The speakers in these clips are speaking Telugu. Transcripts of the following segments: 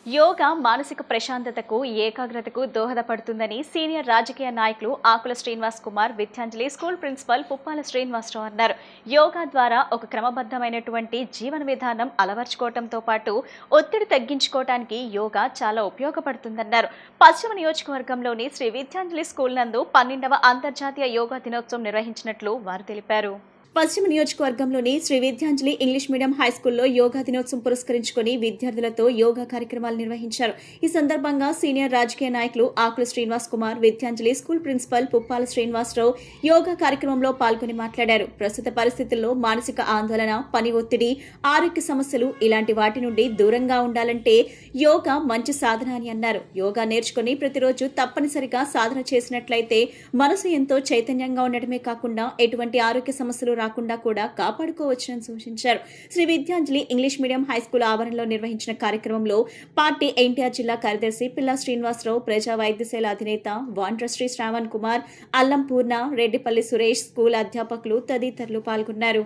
యోగా మానసిక ప్రశాంతతకు, ఏకాగ్రతకు దోహదపడుతుందని సీనియర్ రాజకీయ నాయకులు ఆకుల శ్రీనివాస్ కుమార్, విద్యాంజలి స్కూల్ ప్రిన్సిపల్ పుప్పాల శ్రీనివాసరావు అన్నారు. యోగా ద్వారా ఒక క్రమబద్ధమైనటువంటి జీవన విధానం అలవర్చుకోవడంతో పాటు ఒత్తిడి తగ్గించుకోవడానికి యోగా చాలా ఉపయోగపడుతుందన్నారు. పశ్చిమ నియోజకవర్గంలోని శ్రీ విద్యాంజలి స్కూల్ నందు 12వ అంతర్జాతీయ యోగా దినోత్సవం నిర్వహించినట్లు వారు తెలిపారు. పశ్చిమ నియోజకవర్గంలోని శ్రీ విద్యాంజలి ఇంగ్లీష్ మీడియం హైస్కూల్లో యోగా దినోత్సవం పురస్కరించుకుని విద్యార్థులతో యోగా కార్యక్రమాలు నిర్వహించారు. ఈ సందర్భంగా సీనియర్ రాజకీయ నాయకులు ఆకుల శ్రీనివాస్ కుమార్, విద్యాంజలి స్కూల్ ప్రిన్సిపల్ పుప్పాల శ్రీనివాసరావు యోగా కార్యక్రమంలో పాల్గొని మాట్లాడారు. ప్రస్తుత పరిస్థితుల్లో మానసిక ఆందోళన, పని ఒత్తిడి, ఆరోగ్య సమస్యలు ఇలాంటి వాటి నుండి దూరంగా ఉండాలంటే యోగా మంచి సాధన అని అన్నారు. యోగా నేర్చుకుని ప్రతిరోజు తప్పనిసరిగా సాధన చేసినట్లయితే మనసు ఎంతో చైతన్యంగా ఉండటమే కాకుండా ఎటువంటి ఆరోగ్య సమస్యలు రాకుండా కూడా కాపాడుకోవచ్చని సూచించారు. Shri Vidyanjali English medium high school ఆవరణలో నిర్వహించిన కార్యక్రమంలో పార్టీ ఎన్టీఆర్ జిల్లా కార్యదర్శి పిల్లా శ్రీనివాసరావు, ప్రజా వైద్యశాల అధినేత వాండ్రశ్రీ శ్రావణ్ కుమార్, అల్లం పూర్ణ, రెడ్డిపల్లి సురేష్, స్కూల్ అధ్యాపకులు తదితరులు పాల్గొన్నారు.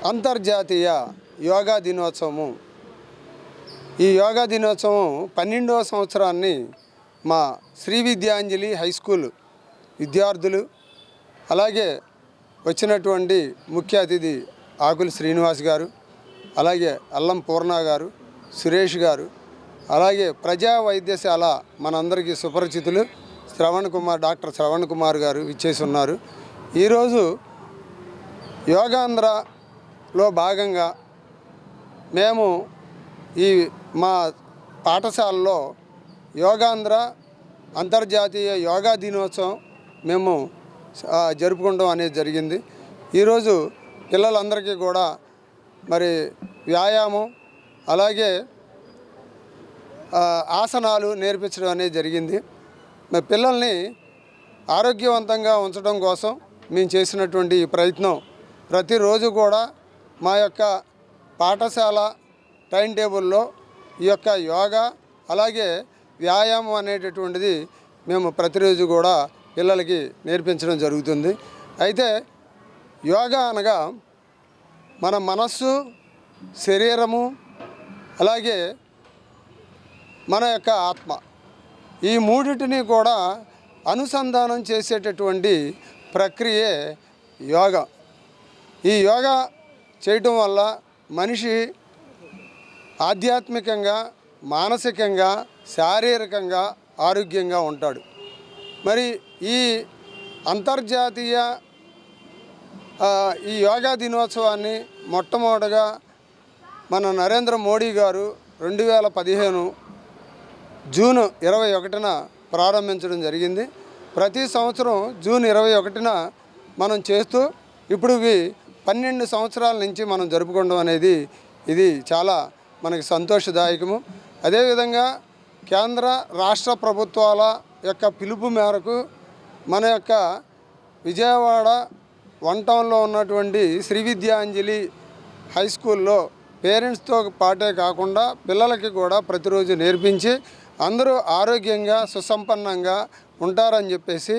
అంతర్జాతీయ యోగా దినోత్సవము. ఈ యోగా దినోత్సవం 12వ సంవత్సరాన్ని మా శ్రీ విద్యాంజలి హై స్కూల్ విద్యార్థులు, అలాగే వచ్చినటువంటి ముఖ్య అతిథి ఆకుల శ్రీనివాస్ గారు, అలాగే అల్లం పూర్ణ గారు, సురేష్ గారు, అలాగే ప్రజా వైద్యశాల మనందరికీ సుపరిచితులు డాక్టర్ శ్రవణ్ కుమార్ గారు ఇచ్చేసి ఉన్నారు. ఈరోజు యోగాంధ్రలో భాగంగా మేము ఈ మా పాఠశాలలో యోగాంధ్ర అంతర్జాతీయ యోగా దినోత్సవం మేము జరుపుకోవడం అనేది జరిగింది. ఈరోజు పిల్లలందరికీ కూడా మరి వ్యాయామం, అలాగే ఆసనాలు నేర్పించడం అనేది జరిగింది. మరి పిల్లల్ని ఆరోగ్యవంతంగా ఉంచడం కోసం మేము చేసినటువంటి ఈ ప్రయత్నం ప్రతిరోజు కూడా మా యొక్క పాఠశాల టైం టేబుల్లో ఈ యొక్క యోగా, అలాగే వ్యాయామం అనేటటువంటిది మేము ప్రతిరోజు కూడా పిల్లలకి నేర్పించడం జరుగుతుంది. అయితే యోగా అనగా మన మనస్సు, శరీరము, అలాగే మన యొక్క ఆత్మ, ఈ మూడింటిని కూడా అనుసంధానం చేసేటటువంటి ప్రక్రియే యోగా. ఈ యోగా చేయటం వల్ల మనిషి ఆధ్యాత్మికంగా, మానసికంగా, శారీరకంగా ఆరోగ్యంగా ఉంటాడు. మరి ఈ అంతర్జాతీయ ఈ యోగా దినోత్సవాన్ని మొట్టమొదటగా మన నరేంద్ర మోడీ గారు 2015 జూన్ 21న ప్రారంభించడం జరిగింది. ప్రతి సంవత్సరం జూన్ 21న మనం చేస్తూ ఇప్పుడు 12 సంవత్సరాల నుంచి మనం జరుపుకోవడం అనేది ఇది చాలా మనకి సంతోషదాయకము. అదేవిధంగా కేంద్ర రాష్ట్ర ప్రభుత్వాల యొక్క పిలుపు మేరకు మన యొక్క విజయవాడ వన్ టౌన్లో ఉన్నటువంటి శ్రీ విద్యాంజలి హై స్కూల్లో పేరెంట్స్తో పాటే కాకుండా పిల్లలకి కూడా ప్రతిరోజు నేర్పించి అందరూ ఆరోగ్యంగా, సుసంపన్నంగా ఉంటారని చెప్పేసి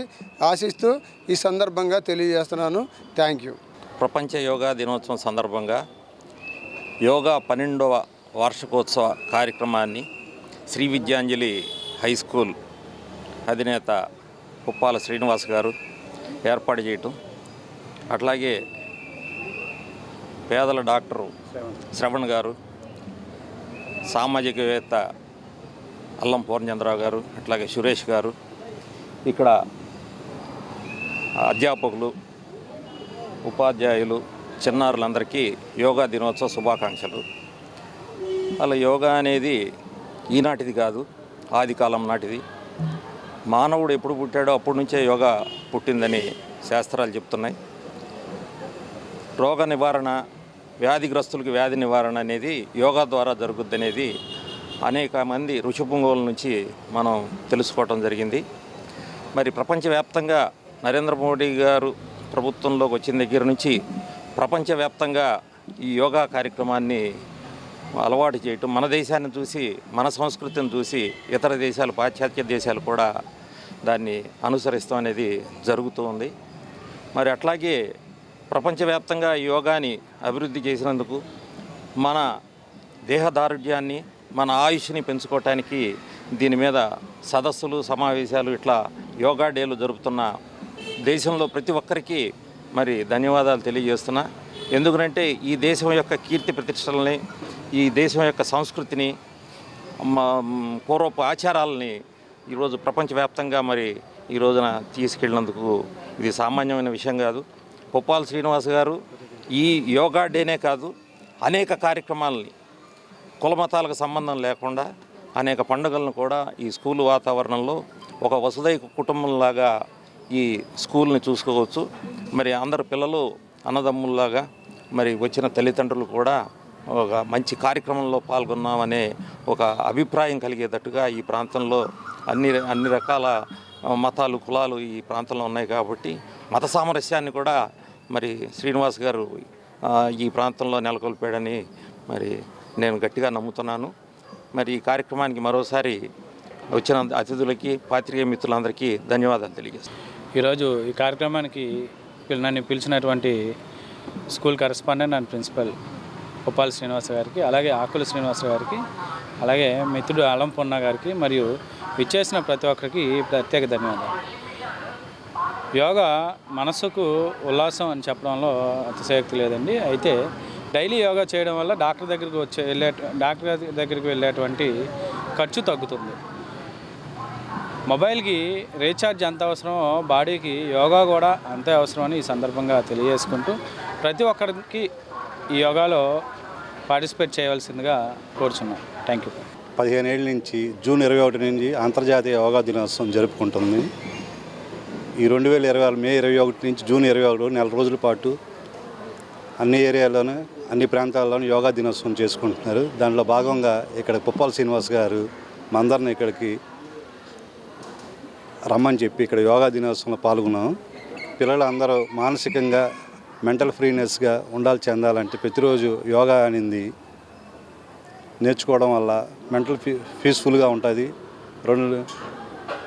ఆశిస్తూ ఈ సందర్భంగా తెలియజేస్తున్నాను. Thank you. ప్రపంచ యోగా దినోత్సవం సందర్భంగా యోగా 12వ వార్షికోత్సవ కార్యక్రమాన్ని శ్రీ విద్యాంజలి హై స్కూల్ అధినేత పుప్పాల శ్రీనివాస్ గారు ఏర్పాటు చేయటం, అట్లాగే పేదల డాక్టరు శ్రవణ్ గారు, సామాజికవేత్త అల్లం పూర్ణచంద్రరావు గారు, అట్లాగే సురేష్ గారు, ఇక్కడ అధ్యాపకులు, ఉపాధ్యాయులు, చిన్నారులందరికీ యోగా దినోత్సవ శుభాకాంక్షలు. అలా యోగా అనేది ఈనాటిది కాదు, ఆది కాలం నాటిది. మానవుడు ఎప్పుడు పుట్టాడో అప్పటి నుంచే యోగా పుట్టిందని శాస్త్రాలు చెప్తున్నాయి. రోగ నివారణ, వ్యాధిగ్రస్తులకు వ్యాధి నివారణ అనేది యోగా ద్వారా జరుగుద్ది అనేది అనేక మంది ఋషిపుంగవుల నుంచి మనం తెలుసుకోవటం జరిగింది. మరి ప్రపంచవ్యాప్తంగా నరేంద్ర మోడీ గారు ప్రభుత్వంలోకి వచ్చిన దగ్గర నుంచి ప్రపంచవ్యాప్తంగా ఈ యోగా కార్యక్రమాన్ని అలవాటు చేయటం, మన దేశాన్ని చూసి, మన సంస్కృతిని చూసి ఇతర దేశాలు, పాశ్చాత్య దేశాలు కూడా దాన్ని అనుసరిస్తాం అనేది జరుగుతూ ఉంది. మరి అట్లాగే ప్రపంచవ్యాప్తంగా యోగాని అభివృద్ధి చేసినందుకు మన దేహదారుఢ్యాన్ని, మన ఆయుష్ని పెంచుకోవటానికి దీని మీద సదస్సులు, సమావేశాలు, ఇట్లా యోగా డేలు జరుపుతున్న దేశంలో ప్రతి ఒక్కరికి మరి ధన్యవాదాలు తెలియజేస్తున్నా. ఎందుకంటే ఈ దేశం యొక్క కీర్తి ప్రతిష్టలని, ఈ దేశం యొక్క సంస్కృతిని, పూర్వపు ఆచారాలని ఈరోజు ప్రపంచవ్యాప్తంగా మరి ఈ రోజున తీసుకెళ్ళినందుకు ఇది సామాన్యమైన విషయం కాదు. పుప్పాల శ్రీనివాస్ గారు ఈ యోగా డేనే కాదు, అనేక కార్యక్రమాలని కులమతాలకు సంబంధం లేకుండా అనేక పండుగలను కూడా ఈ స్కూల్ వాతావరణంలో ఒక వసుదైక కుటుంబంలాగా ఈ స్కూల్ని చూసుకోవచ్చు. మరి అందరు పిల్లలు అన్నదమ్ముల్లాగా, మరి వచ్చిన తల్లిదండ్రులు కూడా ఒక మంచి కార్యక్రమంలో పాల్గొన్నామనే ఒక అభిప్రాయం కలిగేటట్టుగా ఈ ప్రాంతంలో అన్ని రకాల మతాలు, కులాలు ఈ ప్రాంతంలో ఉన్నాయి కాబట్టి మత సామరస్యాన్ని కూడా మరి శ్రీనివాస్ గారు ఈ ప్రాంతంలో నెలకొల్పాడని మరి నేను గట్టిగా నమ్ముతున్నాను. మరి ఈ కార్యక్రమానికి మరోసారి వచ్చిన అతిథులకి, పాత్రికేయ మిత్రులందరికీ ధన్యవాదాలు తెలియజేస్తాను. ఈరోజు ఈ కార్యక్రమానికి నన్ను పిలిచినటువంటి school correspondent and principal Puppala Srinivasa గారికి, అలాగే ఆకుల శ్రీనివాస గారికి, అలాగే మిత్రుడు అల్లం పొన్న గారికి, మరియు విచ్చేసిన ప్రతి ఒక్కరికి ప్రత్యేక ధన్యవాదాలు. యోగా మనసుకు ఉల్లాసం అని చెప్పడంలో అతిశయోక్తి లేదండి. అయితే డైలీ యోగా చేయడం వల్ల డాక్టర్ దగ్గరికి వెళ్ళేటువంటి ఖర్చు తగ్గుతుంది. మొబైల్కి రీఛార్జ్ ఎంత అవసరమో బాడీకి యోగా కూడా అంతే అవసరమని ఈ సందర్భంగా తెలియజేసుకుంటూ ప్రతి ఒక్కరికి ఈ యోగాలో పార్టిసిపేట్ చేయవలసిందిగా కోరుచున్నాం. Thank you. 15 ఏళ్ళ నుంచి జూన్ 21 నుంచి అంతర్జాతీయ యోగా దినోత్సవం జరుపుకుంటుంది. ఈ 2020 మే 21 నుంచి జూన్ 21 నెల రోజుల పాటు అన్ని ఏరియాల్లోనూ, అన్ని ప్రాంతాల్లోనూ యోగా దినోత్సవం చేసుకుంటున్నారు. దాంట్లో భాగంగా ఇక్కడ పుప్పాల శ్రీనివాస్ గారు మా అందరిని ఇక్కడికి రమ్మని చెప్పి ఇక్కడ యోగా దినోత్సవంలో పాల్గొన్నాం. పిల్లలు అందరూ మానసికంగా, మెంటల్ ఫ్రీనెస్గా చెందాలంటే ప్రతిరోజు యోగా అనేది నేర్చుకోవడం వల్ల మెంటల్ పీస్ఫుల్గా ఉంటుంది.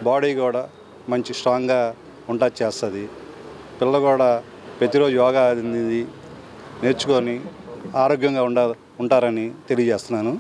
బాడీ కూడా మంచి స్ట్రాంగ్గా చేస్తుంది. పిల్లలు కూడా ప్రతిరోజు యోగా అనేది నేర్చుకొని ఆరోగ్యంగా ఉంటారని తెలియజేస్తున్నాను.